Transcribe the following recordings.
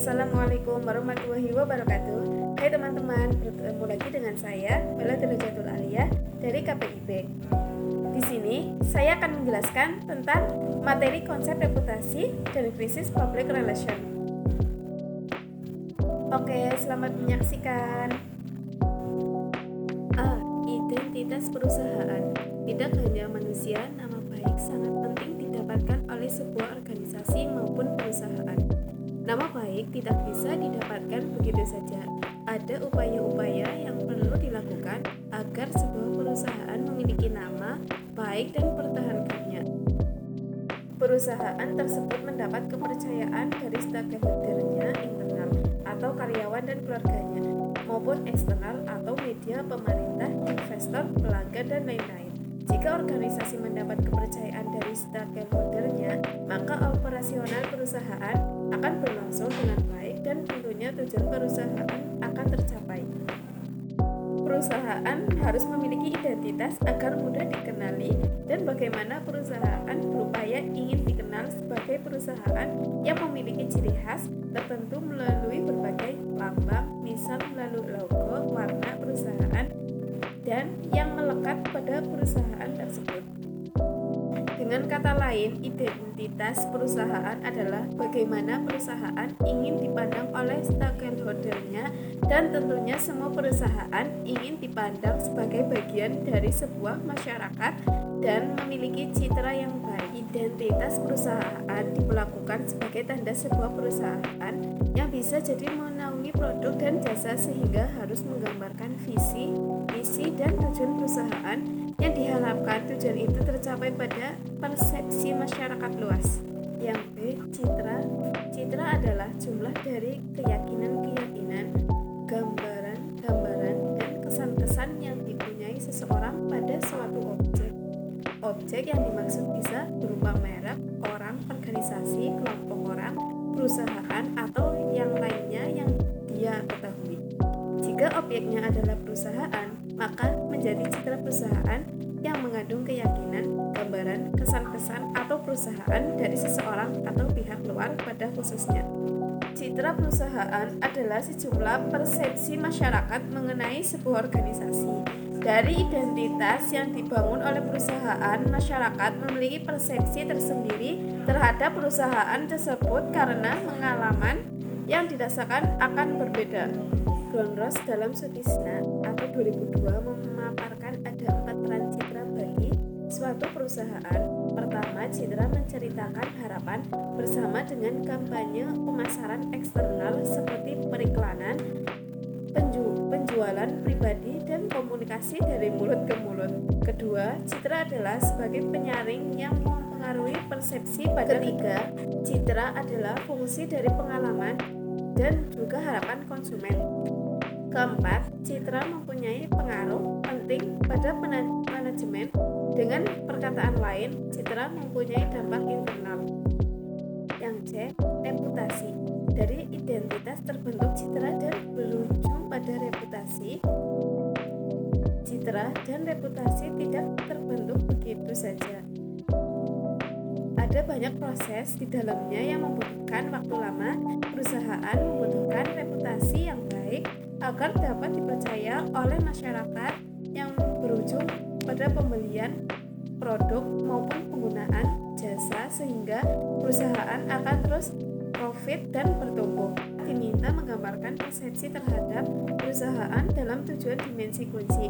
Assalamualaikum warahmatullahi wabarakatuh. Hai teman-teman, bertemu lagi dengan saya Bella Darajatul Aliyah dari KPIB. Di sini saya akan menjelaskan tentang materi konsep reputasi dan krisis public relation. Oke, selamat menyaksikan. Identitas perusahaan. Tidak hanya manusia, nama baik sangat penting didapatkan oleh sebuah organisasi maupun perusahaan. Nama baik tidak bisa didapatkan begitu saja. Ada upaya-upaya yang perlu dilakukan agar sebuah perusahaan memiliki nama baik dan pertahankannya. Perusahaan tersebut mendapat kepercayaan dari stakeholder-nya internal atau karyawan dan keluarganya, maupun eksternal atau media, pemerintah, investor, pelanggan, dan lain-lain. Jika organisasi mendapat kepercayaan dari stakeholder-nya, maka operasional perusahaan akan berlangsung dengan baik dan tentunya tujuan perusahaan akan tercapai. Perusahaan harus memiliki identitas agar mudah dikenali dan bagaimana perusahaan berupaya ingin dikenal sebagai perusahaan yang memiliki ciri khas tertentu melalui berbagai lambang, misal melalui logo, warna perusahaan, dan yang melekat pada perusahaan tersebut. Dengan kata lain, identitas perusahaan adalah bagaimana perusahaan ingin dipandang oleh stakeholder-nya, dan tentunya semua perusahaan ingin dipandang sebagai bagian dari sebuah masyarakat dan memiliki citra yang baik. Identitas perusahaan diperlakukan sebagai tanda sebuah perusahaan yang bisa jadi menaungi produk dan jasa sehingga harus menggambarkan visi, misi, dan tujuan perusahaan yang diharapkan tujuan itu tercapai pada persepsi masyarakat luas. Yang B, citra. Citra adalah jumlah dari keyakinan-keyakinan, gambaran-gambaran, dan kesan-kesan yang dipunyai seseorang pada suatu objek. Objek yang dimaksud bisa berupa merek, orang, organisasi, kelompok orang, perusahaan, atau yang lainnya yang dia ketahui. Jika objeknya adalah perusahaan, maka menjadi citra perusahaan yang mengandung keyakinan, gambaran, kesan-kesan, atau perusahaan dari seseorang atau pihak luar pada khususnya. Citra perusahaan adalah sejumlah persepsi masyarakat mengenai sebuah organisasi. Dari identitas yang dibangun oleh perusahaan, masyarakat memiliki persepsi tersendiri terhadap perusahaan tersebut karena pengalaman yang didasarkan akan berbeda. Gonros dalam Sutisna atau 2002 memaparkan ada 4 peran citra bagi suatu perusahaan. Pertama, citra menceritakan harapan bersama dengan kampanye pemasaran eksternal seperti periklanan, penjualan pribadi, dan komunikasi dari mulut ke mulut. Kedua, citra adalah sebagai penyaring yang mempengaruhi persepsi pada. Ketiga, citra adalah fungsi dari pengalaman dan juga harapan konsumen. Keempat, citra mempunyai pengaruh penting pada manajemen. Dengan perkataan lain, citra mempunyai dampak internal. Yang C, reputasi. Dari identitas terbentuk citra dan berujung pada reputasi. Citra dan reputasi tidak terbentuk begitu saja. Ada banyak proses di dalamnya yang membutuhkan waktu lama. Perusahaan membutuhkan reputasi yang baik agar dapat dipercaya oleh masyarakat yang berujung pada pembelian produk maupun penggunaan jasa sehingga perusahaan akan terus profit dan bertumbuh. Diminta menggambarkan persepsi terhadap perusahaan dalam tujuan dimensi kunci.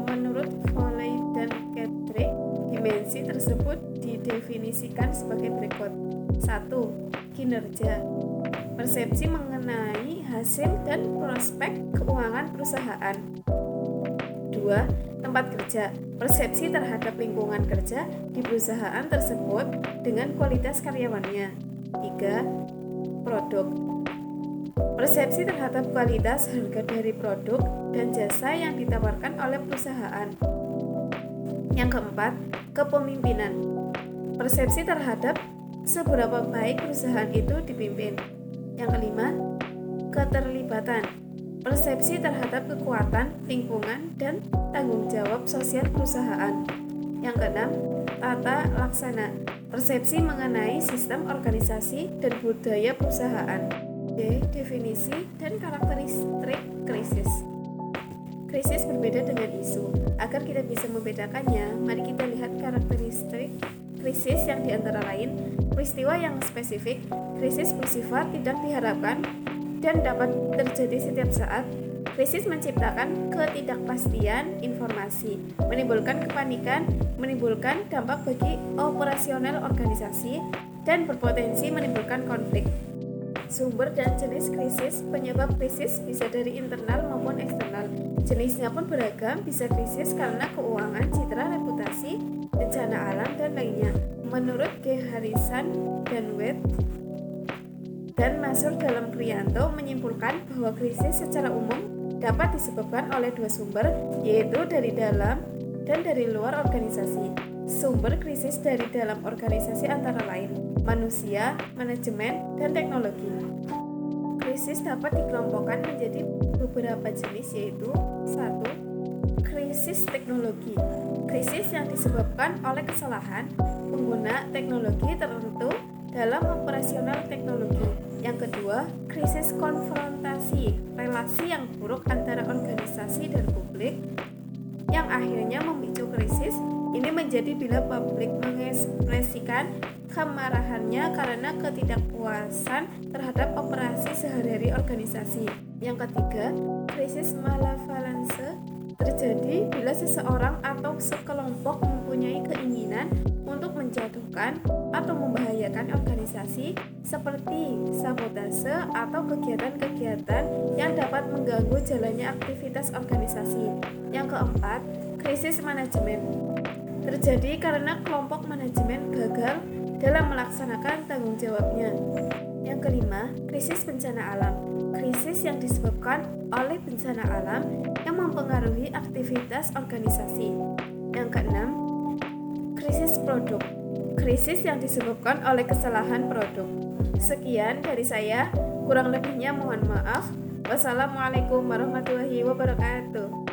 Menurut Foley dan Kedrick, dimensi tersebut didefinisikan sebagai berikut. 1. Kinerja. Persepsi mengenai hasil dan prospek keuangan perusahaan. 2. Tempat kerja. Persepsi terhadap lingkungan kerja di perusahaan tersebut dengan kualitas karyawannya. 3. Produk. Persepsi terhadap kualitas harga dari produk dan jasa yang ditawarkan oleh perusahaan. Yang keempat, kepemimpinan. Persepsi terhadap seberapa baik perusahaan itu dipimpin. Yang kelima, keterlibatan. Persepsi terhadap kekuatan, lingkungan, dan tanggung jawab sosial perusahaan. Yang keenam, tata laksana. Persepsi mengenai sistem organisasi dan budaya perusahaan. D. Definisi dan karakteristik krisis. Krisis berbeda dengan isu. Agar kita bisa membedakannya, mari kita lihat karakteristik krisis yang diantara lain peristiwa yang spesifik. Krisis bersifat tidak diharapkan dan dapat terjadi setiap saat. Krisis menciptakan ketidakpastian informasi, menimbulkan kepanikan, menimbulkan dampak bagi operasional organisasi, dan berpotensi menimbulkan konflik. Sumber dan jenis krisis. Penyebab krisis bisa dari internal maupun eksternal. Jenisnya pun beragam, bisa krisis karena keuangan, citra, reputasi, bencana alam, dan lainnya. Menurut G. Harrison dan Wade dan Masur dalam Kriyanto menyimpulkan bahwa krisis secara umum dapat disebabkan oleh dua sumber, yaitu dari dalam dan dari luar organisasi. Sumber krisis dari dalam organisasi antara lain manusia, manajemen, dan teknologi. Krisis dapat dikelompokkan menjadi beberapa jenis, yaitu 1. Krisis teknologi. Krisis yang disebabkan oleh kesalahan pengguna teknologi tertentu dalam operasional teknologi. Yang kedua, krisis konfrontasi, relasi yang buruk antara organisasi dan publik yang akhirnya memicu krisis. Ini menjadi bila publik mengekspresikan kemarahannya karena ketidakpuasan terhadap operasi sehari-hari organisasi. Yang ketiga, krisis malevolence terjadi bila seseorang atau sekelompok mempunyai keinginan untuk menjatuhkan atau membahayakan organisasi seperti sabotase atau kegiatan-kegiatan yang dapat mengganggu jalannya aktivitas organisasi. Yang keempat, krisis manajemen terjadi karena kelompok manajemen gagal dalam melaksanakan tanggung jawabnya. Yang kelima, krisis bencana alam. Krisis yang disebabkan oleh bencana alam yang mempengaruhi aktivitas organisasi. Yang keenam, krisis produk. Krisis yang disebabkan oleh kesalahan produk. Sekian dari saya, kurang lebihnya mohon maaf. Wassalamualaikum warahmatullahi wabarakatuh.